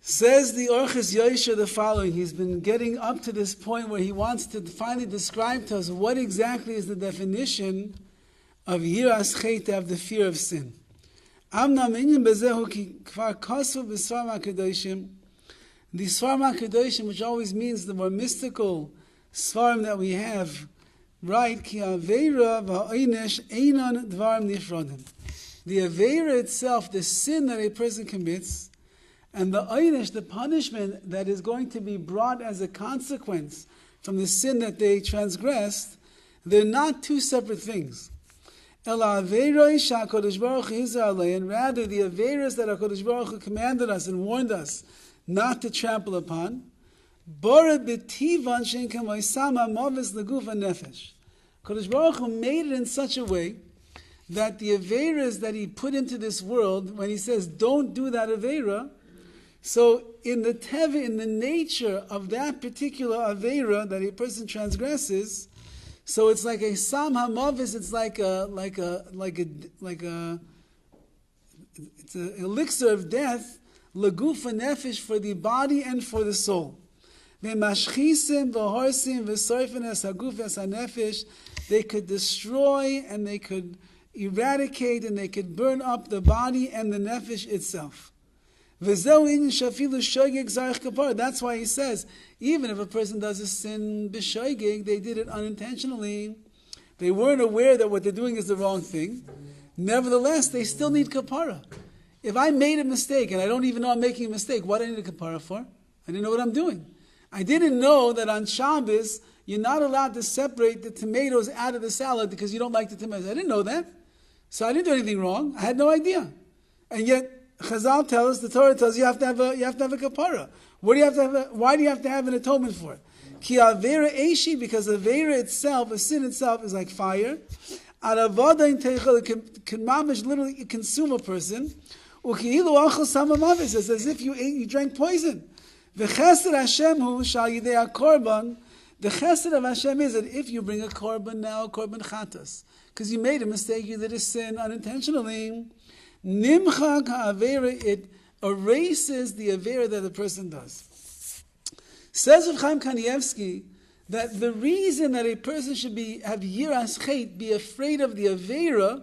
Says the Orchis Yosha the following. He's been getting up to this point where he wants to finally describe to us what exactly is the definition of Yiras Chet, of the fear of sin. Amnam inyan bezehu ki kvar kasu b'svar ma'kedoshim. The Svar ma'kedoshim, which always means the more mystical svarim that we have, right? Ki aveira v'ha'onesh einon dvarim nifrodim. The aveira itself, the sin that a person commits, and the oynish, the punishment that is going to be brought as a consequence from the sin that they transgressed, they're not two separate things. And rather, the averas that HaKadosh Baruch Hu commanded us and warned us not to trample upon, HaKadosh Baruch Hu made it in such a way that the averas that He put into this world, when He says, don't do that avera, so in the teva, in the nature of that particular avera that a person transgresses, so it's like a sam hamavis. It's it's an elixir of death, lagufa nefesh, for the body and for the soul. V'mashchisim v'horsim v'soifen es haguf es hanefesh. They could destroy and they could eradicate and they could burn up the body and the nefesh itself. That's why he says, even if a person does a sin b'shoigig, they did it unintentionally, they weren't aware that what they're doing is the wrong thing, nevertheless, they still need kapara. If I made a mistake, and I don't even know I'm making a mistake, what do I need a kapara for? I didn't know what I'm doing. I didn't know that on Shabbos, you're not allowed to separate the tomatoes out of the salad because you don't like the tomatoes. I didn't know that. So I didn't do anything wrong. I had no idea. And yet, Chazal tells us, the Torah tells you have to have a kapara. What do you have to have? Why do you have to have an atonement for it? Ki avera eishi, because avera itself, a sin itself, is like fire. Aravada in teichel can mamish literally consume a person. Ukiilu achol samamavis, it's as if you drank poison. V'chesed Hashem hu shal yidei korban. The chesed of Hashem is that if you bring a korban now, korban chatas, because you made a mistake, you did a sin unintentionally. Nimchak ha'avera, it erases the avera that the person does. Says Rav Chaim Kanievsky that the reason that a person should have yiras chet, be afraid of the avera,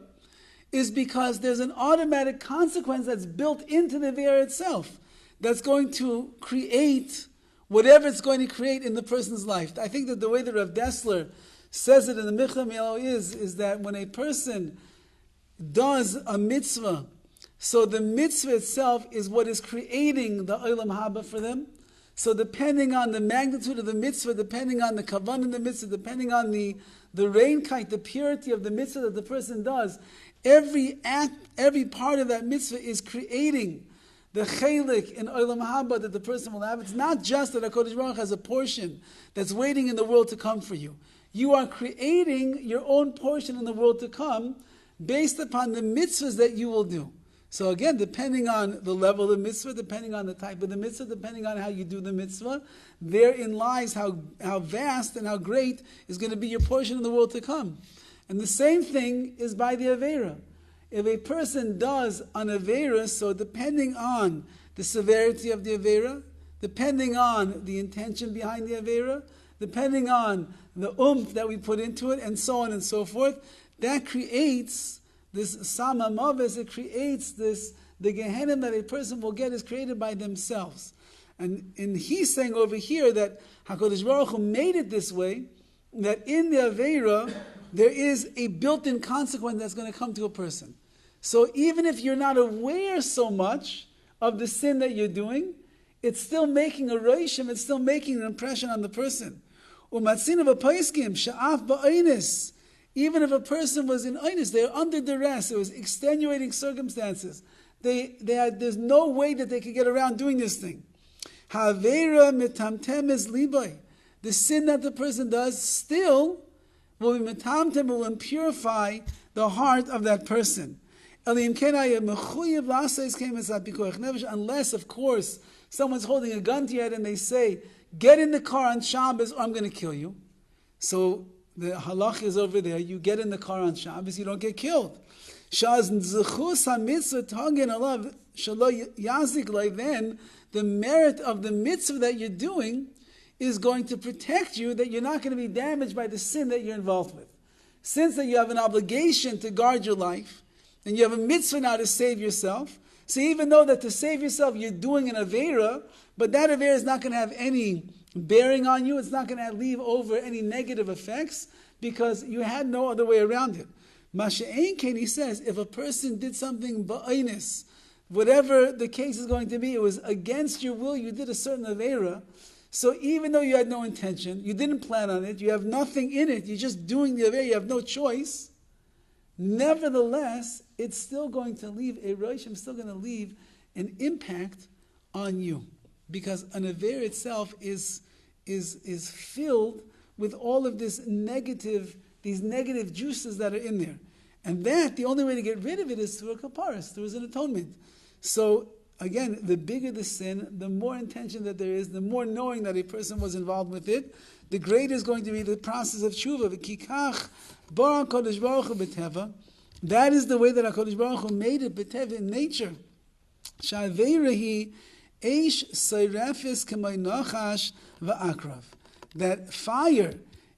is because there's an automatic consequence that's built into the avera itself that's going to create whatever it's going to create in the person's life. I think that the way that Rav Dessler says it in the Michla Mielo is that when a person does a mitzvah, so the mitzvah itself is what is creating the olam haba for them. So depending on the magnitude of the mitzvah, depending on the kavan in the mitzvah, depending on the reinkite, the purity of the mitzvah that the person does, every act, every part of that mitzvah is creating the chelik in olam haba that the person will have. It's not just that HaKadosh Baruch Hu has a portion that's waiting in the world to come for you. You are creating your own portion in the world to come based upon the mitzvahs that you will do. So again, depending on the level of the mitzvah, depending on the type of the mitzvah, depending on how you do the mitzvah, therein lies how vast and how great is going to be your portion in the world to come. And the same thing is by the avera. If a person does an avera, so depending on the severity of the avera, depending on the intention behind the avera, depending on the that we put into it, and so on and so forth, that creates this sama mavis, it creates this, the Gehenna that a person will get is created by themselves. And he's saying over here that HaKadosh Baruch Hu made it this way, that in the Aveira, there is a built-in consequence that's going to come to a person. So even if you're not aware so much of the sin that you're doing, it's still making a roishim, it's still making an impression on the person. Umatzin of a paiskim, sha'af ba'aynis. Even if a person was in aynis, they're under duress, it was extenuating circumstances. There's no way that they could get around doing this thing. Havera mitamtem is libay. The sin that the person does still will be mitamtem, will impurify the heart of that person. Unless, of course, someone's holding a gun to your head and they say, get in the car on Shabbos or I'm going to kill you. So the halach is over there. You get in the car on Shabbos, you don't get killed. Shaz zechus ha-mitzvah tagin alav shelo yazik lai, then the merit of the mitzvah that you're doing is going to protect you, that you're not going to be damaged by the sin that you're involved with. Since that you have an obligation to guard your life, and you have a mitzvah now to save yourself, so even though that to save yourself you're doing an Aveira, but that Aveira is not going to have any bearing on you, it's not going to leave over any negative effects, because you had no other way around it. Masha'en Ken, he says, if a person did something ba'ainis, whatever the case is going to be, it was against your will, you did a certain Aveira, so even though you had no intention, you didn't plan on it, you have nothing in it, you're just doing the Aveira, you have no choice, nevertheless, it's still going to leave a roshim, still going to leave an impact on you, because an Aveira itself is filled with all of these negative juices that are in there. And that, the only way to get rid of it is through a kaparis, through an atonement. So, again, the bigger the sin, the more intention that there is, the more knowing that a person was involved with it, the greater is going to be the process of tshuva. V'kikach bara HaKadosh Baruch Hu b'teva. That is the way that HaKadosh Baruch Hu made it b'teva, in nature. Sha'aveira hi eish seirefis k'may nachash v'akrav. That fire,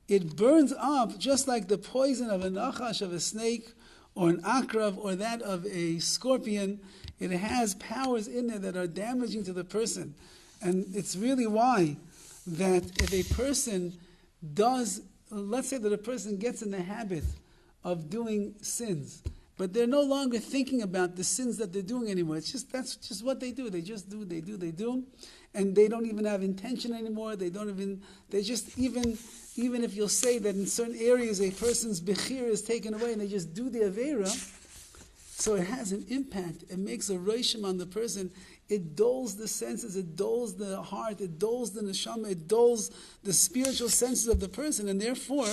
it burns up just like the poison of a nachash, of a snake, or an akrav, or that of a scorpion. It has powers in there that are damaging to the person. And it's really why that if a person does, let's say that a person gets in the habit of doing sins, but they're no longer thinking about the sins that they're doing anymore. That's just what they do. They do. And they don't even have intention anymore. Even if you'll say that in certain areas a person's bechir is taken away and they just do the Aveira, so it has an impact. It makes a roshim on the person. It dulls the senses, it dulls the heart, it dulls the neshama, it dulls the spiritual senses of the person, and therefore,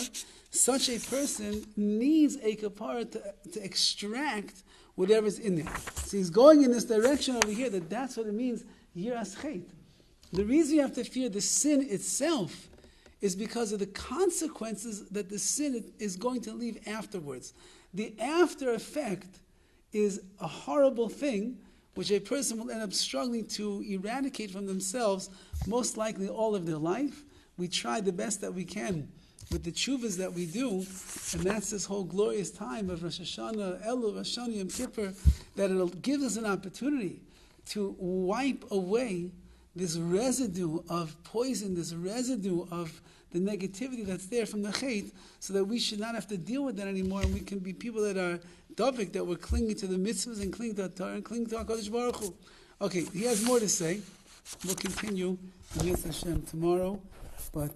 such a person needs a kapara to extract whatever's in there. So he's going in this direction over here, that's what it means, yiras chet. The reason you have to fear the sin itself is because of the consequences that the sin is going to leave afterwards. The after effect is a horrible thing, which a person will end up struggling to eradicate from themselves, most likely all of their life. We try the best that we can with the tshuvas that we do, and that's this whole glorious time of Rosh Hashanah, Elul, Rosh Hashanah, Yom Kippur, that it'll give us an opportunity to wipe away this residue of poison, this residue of the negativity that's there from the chait, so that we should not have to deal with that anymore, and we can be people that are davik, that we're clinging to the mitzvahs and clinging to the Torah and clinging to HaKadosh Baruch Hu. Okay, he has more to say. We'll continue with Hashem tomorrow, but